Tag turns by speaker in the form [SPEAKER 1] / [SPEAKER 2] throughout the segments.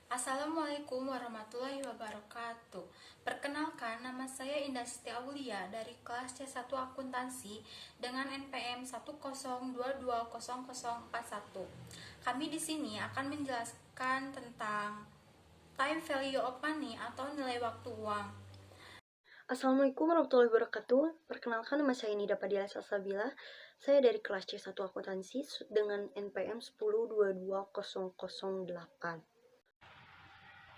[SPEAKER 1] Assalamualaikum warahmatullahi wabarakatuh. Perkenalkan, nama saya Indah Siti Aulia dari kelas C1 Akuntansi dengan NPM 102200041. Kami di sini akan menjelaskan tentang time value of money atau nilai waktu uang.
[SPEAKER 2] Assalamualaikum warahmatullahi wabarakatuh. Perkenalkan, nama saya Nida Padilla Salsabila. Saya dari kelas C1 Akuntansi dengan NPM 1022008.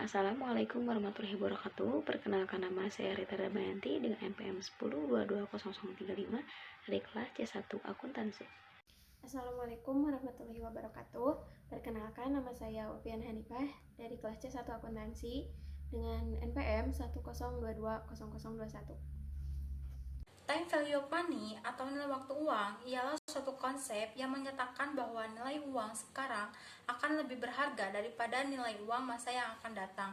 [SPEAKER 3] Assalamualaikum warahmatullahi wabarakatuh. Perkenalkan, nama saya Rita Damayanti dengan NPM 10220035 dari kelas C1 Akuntansi.
[SPEAKER 4] Assalamualaikum warahmatullahi wabarakatuh. Perkenalkan, nama saya Upian Hanifah dari kelas C1 Akuntansi dengan NPM 102200021.
[SPEAKER 1] Time value of money atau nilai waktu uang ialah suatu konsep yang menyatakan bahwa nilai uang sekarang akan lebih berharga daripada nilai uang masa yang akan datang,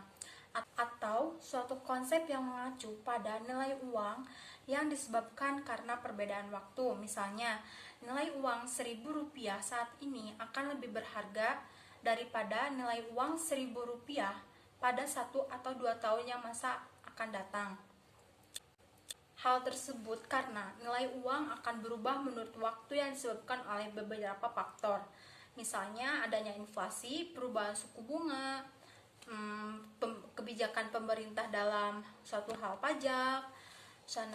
[SPEAKER 1] atau suatu konsep yang mengacu pada nilai uang yang disebabkan karena perbedaan waktu. Misalnya, nilai uang Rp1.000 saat ini akan lebih berharga daripada nilai uang Rp1.000 pada 1 atau 2 tahun yang masa akan datang. Hal tersebut karena nilai uang akan berubah menurut waktu yang disebabkan oleh beberapa faktor. Misalnya adanya inflasi, perubahan suku bunga, kebijakan pemerintah dalam suatu hal pajak,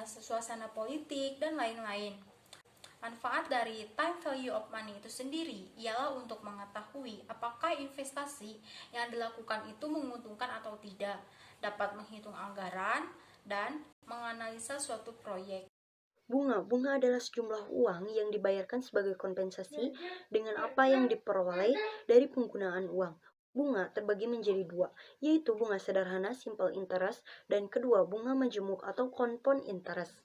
[SPEAKER 1] suasana politik, dan lain-lain. Manfaat dari time value of money itu sendiri ialah untuk mengetahui apakah investasi yang dilakukan itu menguntungkan atau tidak, dapat menghitung anggaran, dan menganalisa suatu proyek.
[SPEAKER 2] Bunga adalah sejumlah uang yang dibayarkan sebagai kompensasi dengan apa yang diperoleh dari penggunaan uang. Bunga terbagi menjadi dua, yaitu bunga sederhana simple interest dan kedua bunga majemuk atau compound interest.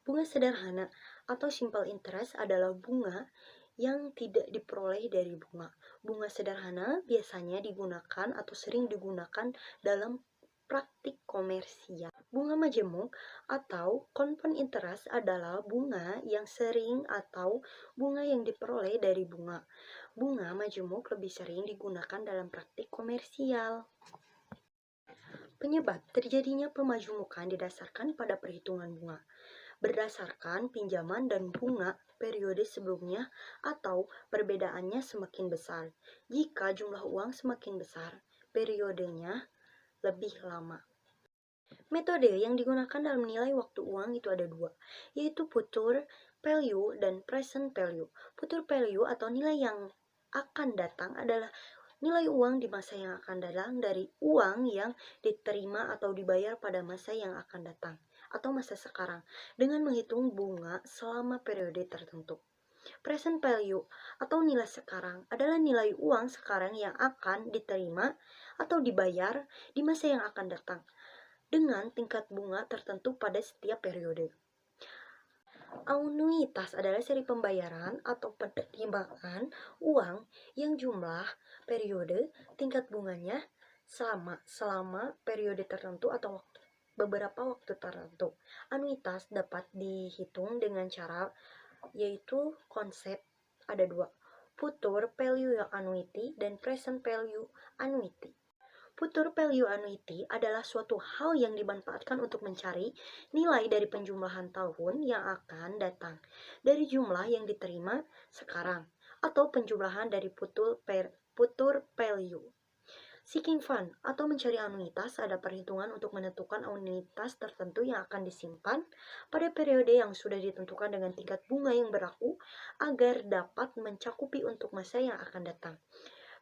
[SPEAKER 2] Bunga sederhana atau simple interest adalah bunga yang tidak diperoleh dari bunga. Bunga sederhana biasanya digunakan atau sering digunakan dalam praktik komersial. Bunga majemuk atau compound interest adalah bunga yang sering atau bunga yang diperoleh dari bunga. Bunga majemuk lebih sering digunakan dalam praktik komersial. Penyebab terjadinya pemajemukan didasarkan pada perhitungan bunga berdasarkan pinjaman dan bunga periode sebelumnya atau perbedaannya semakin besar. Jika jumlah uang semakin besar, periodenya lebih lama. Metode yang digunakan dalam nilai waktu uang itu ada dua, yaitu future value dan present value. Future value atau nilai yang akan datang adalah nilai uang di masa yang akan datang dari uang yang diterima atau dibayar pada masa yang akan datang atau masa sekarang dengan menghitung bunga selama periode tertentu. Present value atau nilai sekarang adalah nilai uang sekarang yang akan diterima atau dibayar di masa yang akan datang dengan tingkat bunga tertentu pada setiap periode. Anuitas adalah seri pembayaran atau penerimaan uang yang jumlah periode tingkat bunganya selama periode tertentu atau beberapa waktu tertentu. Anuitas dapat dihitung dengan cara yaitu konsep ada dua, future value annuity dan present value annuity. Future value annuity adalah suatu hal yang dimanfaatkan untuk mencari nilai dari penjumlahan tahun yang akan datang dari jumlah yang diterima sekarang atau penjumlahan dari future value. Seeking fund atau mencari anuitas ada perhitungan untuk menentukan anuitas tertentu yang akan disimpan pada periode yang sudah ditentukan dengan tingkat bunga yang berlaku agar dapat mencakupi untuk masa yang akan datang.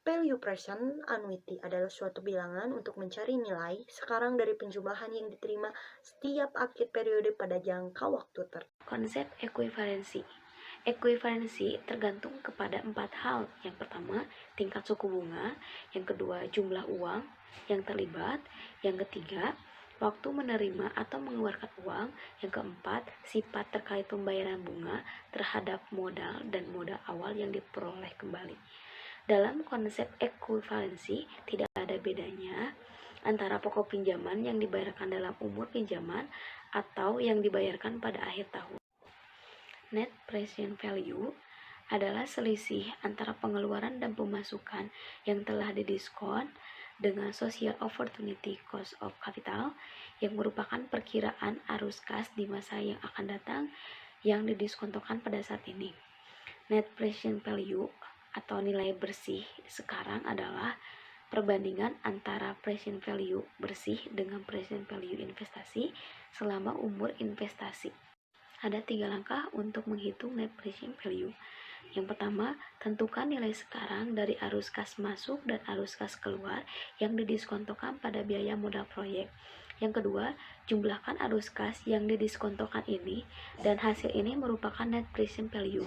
[SPEAKER 2] Value present annuity adalah suatu bilangan untuk mencari nilai sekarang dari penjumlahan yang diterima setiap akhir periode pada jangka waktu tertentu.
[SPEAKER 3] Konsep ekuivalensi. Ekuivalensi tergantung kepada 4 hal. Yang pertama, tingkat suku bunga. Yang kedua, jumlah uang yang terlibat. Yang ketiga, waktu menerima atau mengeluarkan uang. Yang keempat, sifat terkait pembayaran bunga terhadap modal dan modal awal yang diperoleh kembali. Dalam konsep ekuivalensi, tidak ada bedanya antara pokok pinjaman yang dibayarkan dalam umur pinjaman atau yang dibayarkan pada akhir tahun. Net present value adalah selisih antara pengeluaran dan pemasukan yang telah didiskon dengan Social Opportunity Cost of Capital yang merupakan perkiraan arus kas di masa yang akan datang yang didiskontokan pada saat ini. Net present value atau nilai bersih sekarang adalah perbandingan antara present value bersih dengan present value investasi selama umur investasi. Ada 3 langkah untuk menghitung net present value. Yang pertama, tentukan nilai sekarang dari arus kas masuk dan arus kas keluar yang didiskontokan pada biaya modal proyek. Yang kedua, jumlahkan arus kas yang didiskontokan ini dan hasil ini merupakan net present value.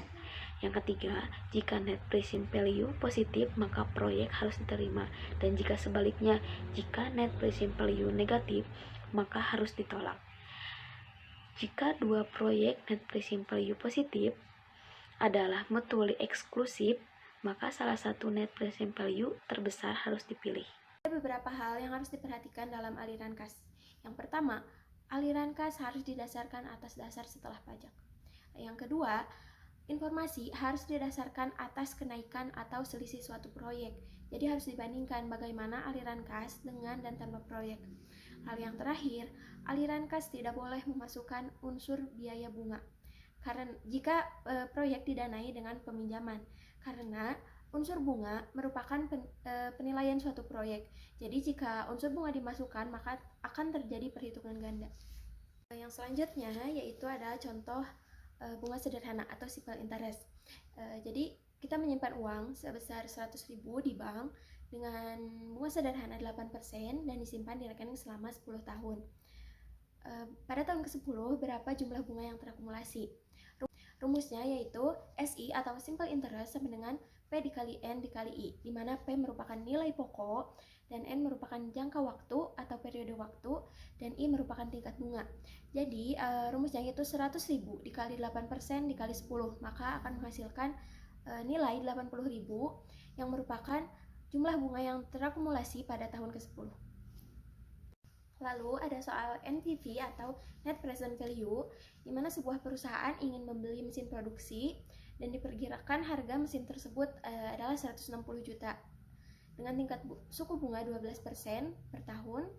[SPEAKER 3] Yang ketiga, jika net present value positif maka proyek harus diterima, dan jika sebaliknya, jika net present value negatif maka harus ditolak. Jika dua proyek net present value positif adalah mutually eksklusif, maka salah satu net present value terbesar harus dipilih.
[SPEAKER 4] Ada beberapa hal yang harus diperhatikan dalam aliran kas. Yang pertama, aliran kas harus didasarkan atas dasar setelah pajak. Yang kedua, informasi harus didasarkan atas kenaikan atau selisih suatu proyek. Jadi harus dibandingkan bagaimana aliran kas dengan dan tanpa proyek. Hal yang terakhir, aliran kas tidak boleh memasukkan unsur biaya bunga. Karena jika proyek didanai dengan peminjaman, karena unsur bunga merupakan penilaian suatu proyek. Jadi jika unsur bunga dimasukkan, maka akan terjadi perhitungan ganda. Yang selanjutnya yaitu ada contoh bunga sederhana atau simple interest. Jadi kita menyimpan uang sebesar 100.000 di bank dengan bunga sederhana 8% dan disimpan di rekening selama 10 tahun. Pada tahun ke-10 berapa jumlah bunga yang terakumulasi? Rumusnya yaitu SI atau simple interest sama dengan P dikali N dikali I, di mana P merupakan nilai pokok dan N merupakan jangka waktu atau periode waktu dan I merupakan tingkat bunga. Jadi rumusnya yaitu 100.000 dikali 8% dikali 10, maka akan menghasilkan nilai 80.000 yang merupakan jumlah bunga yang terakumulasi pada tahun ke-10. Lalu ada soal NPV atau Net Present Value, di mana sebuah perusahaan ingin membeli mesin produksi dan diperkirakan harga mesin tersebut adalah 160 juta dengan tingkat suku bunga 12% per tahun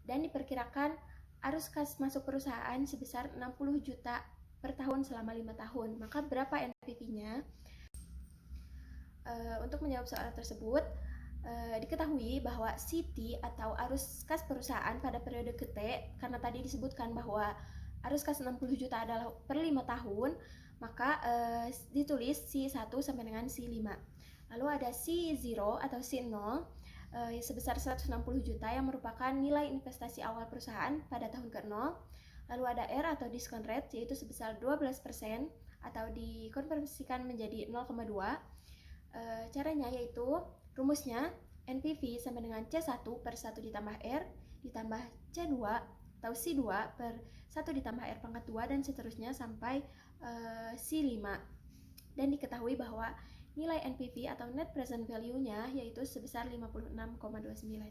[SPEAKER 4] dan diperkirakan arus kas masuk perusahaan sebesar 60 juta per tahun selama 5 tahun. Maka berapa NPV-nya? Untuk menjawab soal tersebut, diketahui bahwa CT atau arus kas perusahaan pada periode ke-T, karena tadi disebutkan bahwa arus kas 60 juta adalah per 5 tahun, maka ditulis C1 sampai dengan C5. Lalu ada C0 atau C0 sebesar 160 juta yang merupakan nilai investasi awal perusahaan pada tahun ke-0. Lalu ada R atau discount rate yaitu sebesar 12% atau dikonversikan menjadi 0,2. Caranya yaitu rumusnya NPV sama dengan C1 per 1 ditambah R ditambah C2 atau C2 per 1 ditambah R pangkat 2 dan seterusnya sampai C5. Dan diketahui bahwa nilai NPV atau Net Present Value-nya yaitu sebesar 56,29.